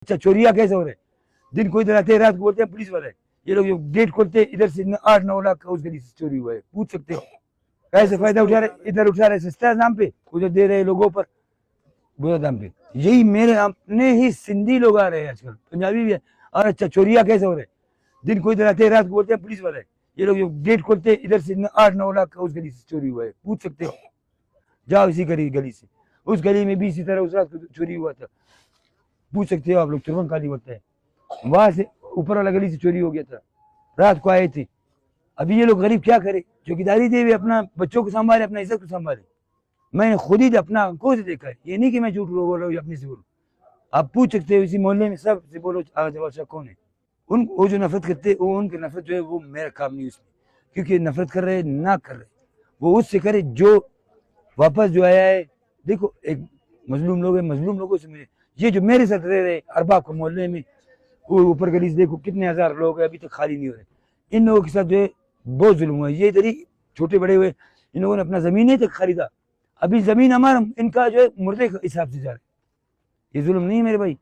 अच्छा चोरिया कैसे हो रहे, दिन को इधर आते हैं, रात को बोलते हैं पुलिस वाले। ये लोग जो गेट खोलते हैं इधर से 8-9 लाख का उस गली से चोरी हुआ है, पूछ सकते हो। कैसे फायदा उठा रहे, इधर उठा रहे सस्ता दाम पे, उधर दे रहे लोगों पर बुरा दाम पे। यही मेरे अपने ही सिंधी लोग आ रहे हैं आजकल, पंजाबी भी है। और अच्छा चोरिया कैसे हो रहे, दिन को इधर आते हैं, रात को बोलते हैं पुलिस वाले। ये लोग जो गेट खोलते हैं इधर से 8-9 लाख का उस गली से चोरी हुआ है, पूछ सकते हो। जाओ इसी गली से, उस गली में भी इसी तरह उस रात को चोरी हुआ था, पूछ सकते हो आप लोग। तुरंत काली बोलते हैं, वहां से ऊपर वाला गली से चोरी हो गया था, रात को आए थे। अभी ये लोग गरीब क्या करे, चौकीदारी दे हुए अपना बच्चों को संभाले, अपना इज्जत को संभाले। मैंने खुद ही अपना आंखों से देखा है, ये नहीं कि मैं झूठ बोल रहा हूँ या अपने से बोलूँ। आप पूछ सकते हो इसी मोहल्ले में सब से, बोलो बादशाह कौन है। उन वो जो नफरत करते हैं, वो उनकी नफरत जो है वो मेरा काम नहीं उसमें, क्योंकि नफरत कर रहे ना कर रहे, वो उससे करे जो वापस जो आया है। देखो एक मजलूम लोग है, मजलूम लोगों से मुझे, ये जो मेरे साथ रह रहे अरबाब को मोहल्ले में, वो ऊपर गली से देखो कितने हजार लोग हैं, अभी तक खाली नहीं हो रहे। इन लोगों के साथ जो है बहुत जुल्म हुआ है। ये इधर ही छोटे बड़े हुए, इन लोगों ने अपना जमीन ही तक खरीदा, अभी जमीन हमारा, इनका जो है मुर्दे के हिसाब से जा रहा है। ये जुल्म नहीं है मेरे भाई।